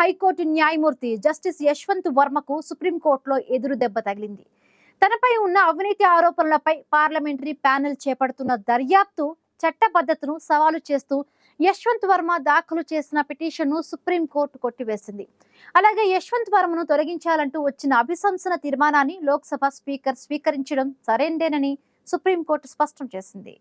High court న్యాయమూర్తి justice Yashwant వర్మకు సుప్రీంకోర్టులో ఎదురు దెబ్బ తగిలింది. తనపై ఉన్న అవినీతి ఆరోపణలపై పార్లమెంటరీ ప్యానెల్ చేపడుతున్న దర్యాప్తు చట్టబద్ధతను సవాలు చేస్తూ యశ్వంత్ వర్మ దాఖలు చేసిన పిటిషన్ను సుప్రీంకోర్టు కొట్టివేసింది. అలాగే యశ్వంత్ వర్మను తొలగించాలంటూ వచ్చిన అభిశంసన తీర్మానాన్ని లోక్సభ స్పీకర్ స్వీకరించడం సరైందేనని సుప్రీంకోర్టు స్పష్టం చేసింది.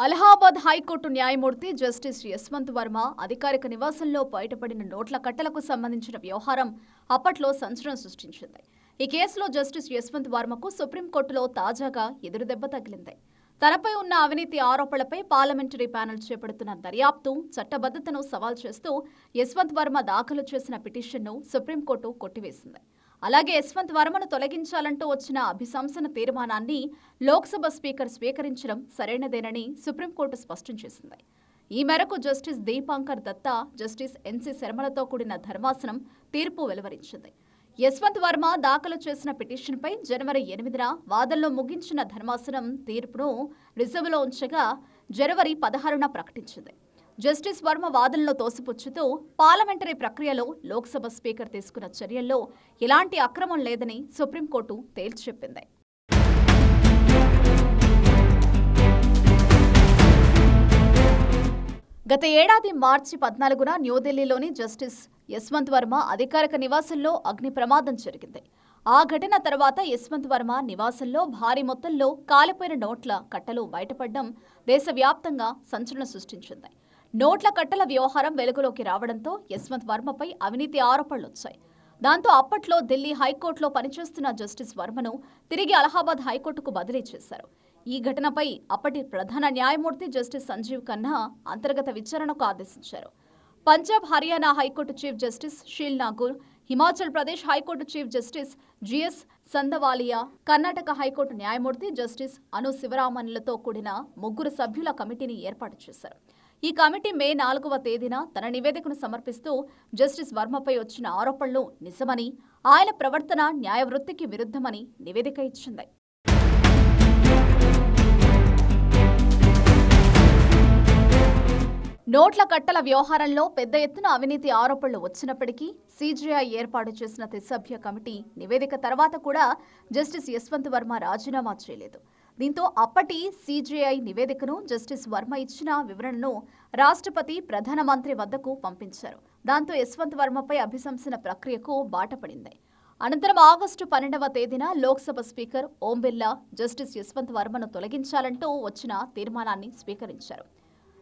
అలహాబాద్ హైకోర్టు న్యాయమూర్తి జస్టిస్ యశ్వంత్ వర్మ అధికారిక నివాసంలో బయటపడిన నోట్ల కట్టలకు సంబంధించిన వ్యవహారం అప్పట్లో సంచలనం సృష్టించింది. ఈ కేసులో జస్టిస్ యశ్వంత్ వర్మకు సుప్రీంకోర్టులో తాజాగా ఎదురుదెబ్బ తగిలింది. తనపై ఉన్న అవినీతి ఆరోపణలపై పార్లమెంటరీ ప్యానెల్ చేపడుతున్న దర్యాప్తు చట్టబద్ధతను సవాల్ చేస్తూ యశ్వంత్ వర్మ దాఖలు చేసిన పిటిషన్ను సుప్రీంకోర్టు కొట్టివేసింది. అలాగే యశ్వంత్ వర్మను తొలగించాలంటూ వచ్చిన అభిశంసన తీర్మానాన్ని లోక్సభ స్పీకర్ స్వీకరించడం సరైనదేనని సుప్రీంకోర్టు స్పష్టం చేసింది. ఈ మేరకు జస్టిస్ దీపాంకర్ దత్తా, జస్టిస్ ఎన్సి శర్మలతో కూడిన ధర్మాసనం తీర్పు వెలువరించింది. యశ్వంత్ వర్మ దాఖలు చేసిన పిటిషన్పై జనవరి 8న వాదనలు ముగించిన ధర్మాసనం తీర్పును రిజర్వులో ఉంచగా జనవరి 16న ప్రకటించింది. జస్టిస్ వర్మ వాదనలో తోసిపుచ్చుతూ పార్లమెంటరీ ప్రక్రియలో లోక్సభ స్పీకర్ తీసుకున్న చర్యల్లో ఎలాంటి అక్రమం లేదని సుప్రీంకోర్టు తేల్చి చెప్పింది. గత ఏడాది మార్చి 14న న్యూఢిల్లీలోని జస్టిస్ యశ్వంత్ వర్మ అధికారిక నివాసంలో అగ్ని ప్రమాదం జరిగింది. ఆ ఘటన తర్వాత యశ్వంత్ వర్మ నివాసంలో భారీ మొత్తంలో కాలిపోయిన నోట్ల కట్టలు బయటపడడం దేశవ్యాప్తంగా సంచలనం సృష్టించింది. నోట్ల కట్టల వ్యవహారం వెలుగులోకి రావడంతో యశ్వంత్ వర్మపై అవినీతి ఆరోపణలు వచ్చాయి. దాంతో అప్పట్లో ఢిల్లీ హైకోర్టులో పనిచేస్తున్న జస్టిస్ వర్మను తిరిగి అలహాబాద్ హైకోర్టుకు బదిలీ చేశారు. ఈ ఘటనపై అప్పటి ప్రధాన న్యాయమూర్తి జస్టిస్ సంజీవ్ ఖన్నా అంతర్గత విచారణకు ఆదేశించారు. Punjab, Haryana high court chief justice Sheel Nagur, Himachal Pradesh high court chief justice GS Sandhawalia, Karnataka high court న్యాయమూర్తి జస్టిస్ అను శివరామన్లతో కూడిన 3 సభ్యుల కమిటీని ఏర్పాటు చేశారు. ఈ కమిటీ మే 4వ తేదీన తన నివేదికను సమర్పిస్తూ జస్టిస్ వర్మపై వచ్చిన ఆరోపణలు నిజమని, ఆయన ప్రవర్తన న్యాయవృత్తికి విరుద్ధమని నివేదిక ఇచ్చింది. నోట్ల కట్టల వ్యవహారంలో పెద్ద ఎత్తున అవినీతి ఆరోపణలు వచ్చినప్పటికీ సీజీఐ ఏర్పాటు చేసిన త్రిసభ్య కమిటీ నివేదిక తర్వాత కూడా జస్టిస్ యశ్వంత్ వర్మ రాజీనామా చేయలేదు. దీంతో అప్పటి సీజీఐ నివేదికను జస్టిస్ వర్మ ఇచ్చిన వివరణను రాష్ట్రపతి, ప్రధానమంత్రి వద్దకు పంపించారు. దాంతో యశ్వంత్ వర్మపై అభిశంసన ప్రక్రియకు బాటపడింది. అనంతరం ఆగస్టు 12వ తేదీన లోక్సభ స్పీకర్ ఓం బిర్లా జస్టిస్ యశ్వంత్ వర్మను తొలగించాలంటూ వచ్చిన తీర్మానాన్ని స్వీకరించారు.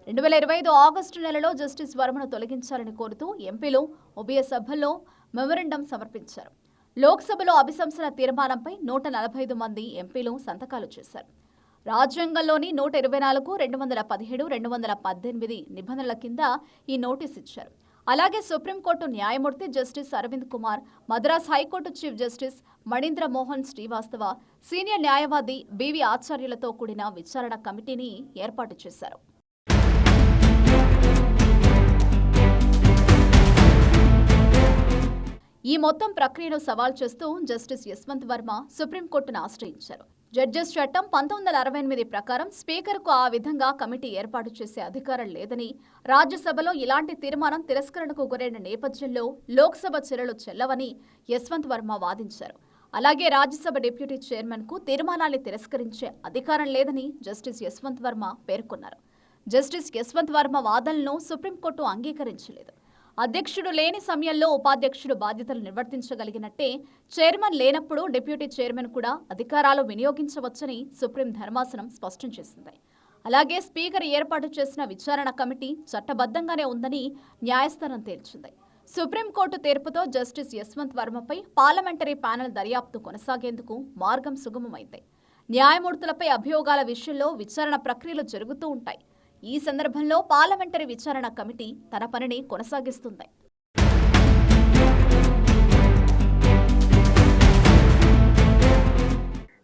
2025 ఆగస్టు నెలలో జస్టిస్ వర్మను తొలగించాలని కోరుతూ ఎంపీలు, ఉభయ సభల్లో మెమోరాండం సమర్పించారు. లోక్సభలో అభిశంసన తీర్మానంపై 145 మంది ఎంపీలు సంతకాలు చేశారు. రాజ్యాంగంలోని 124, 217, 218 నిబంధనల కింద ఈ నోటీస్ ఇచ్చారు. అలాగే సుప్రీంకోర్టు న్యాయమూర్తి justice Aravind Kumar, Madras high court chief justice Manindra Mohan Srivastava, senior న్యాయవాది బివి ఆచార్యులతో కూడిన విచారణ కమిటీని ఏర్పాటు చేశారు. ఈ మొత్తం ప్రక్రియను సవాల్ చేస్తూ జస్టిస్ యశ్వంత్ వర్మ సుప్రీంకోర్టును ఆశ్రయించారు. జడ్జెస్ చట్టం 1968 ప్రకారం స్పీకర్కు ఆ విధంగా కమిటీ ఏర్పాటు చేసే అధికారం లేదని, రాజ్యసభలో ఇలాంటి తీర్మానం తిరస్కరణకు గురైన నేపథ్యంలో లోక్సభ చర్యలు చెల్లవని యశ్వంత్ వర్మ వాదించారు. అలాగే రాజ్యసభ డిప్యూటీ చైర్మన్కు తీర్మానాన్ని తిరస్కరించే అధికారం లేదని జస్టిస్ యశ్వంత్ వర్మ పేర్కొన్నారు. జస్టిస్ యశ్వంత్ వర్మ వాదనలను సుప్రీంకోర్టు అంగీకరించలేదు. అధ్యక్షుడు లేని సమయంలో ఉపాధ్యక్షుడు బాధ్యతలు నిర్వర్తించగలిగినట్టే చైర్మన్ లేనప్పుడు డిప్యూటీ చైర్మన్ కూడా అధికారాలు వినియోగించవచ్చని సుప్రీం ధర్మాసనం స్పష్టం చేసింది. అలాగే స్పీకర్ ఏర్పాటు చేసిన విచారణ కమిటీ చట్టబద్ధంగానే ఉందని న్యాయస్థానం తేల్చింది. సుప్రీంకోర్టు తీర్పుతో జస్టిస్ యశ్వంత్ వర్మపై పార్లమెంటరీ ప్యానెల్ దర్యాప్తు కొనసాగేందుకు మార్గం సుగమమైంది. న్యాయమూర్తులపై అభియోగాల విషయంలో విచారణ ప్రక్రియలు జరుగుతూ ఉంటాయి. ఈ సందర్భంలో పార్లమెంటరీ విచారణ కమిటీ తన పనిని కొనసాగిస్తుంది.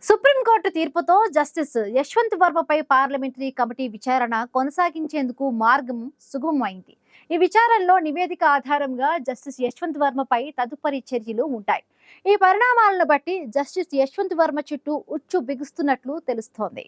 సుప్రీంకోర్టు తీర్పుతో జస్టిస్ యశ్వంత్ వర్మపై పార్లమెంటరీ కమిటీ విచారణ కొనసాగించేందుకు మార్గం సుగమమైంది. ఈ విచారణలో నివేదిక ఆధారంగా జస్టిస్ యశ్వంత్ వర్మపై తదుపరి చర్యలు ఉంటాయి. ఈ పరిణామాలను బట్టి జస్టిస్ యశ్వంత్ వర్మ చుట్టూ ఉచ్చు బిగుస్తున్నట్లు తెలుస్తోంది.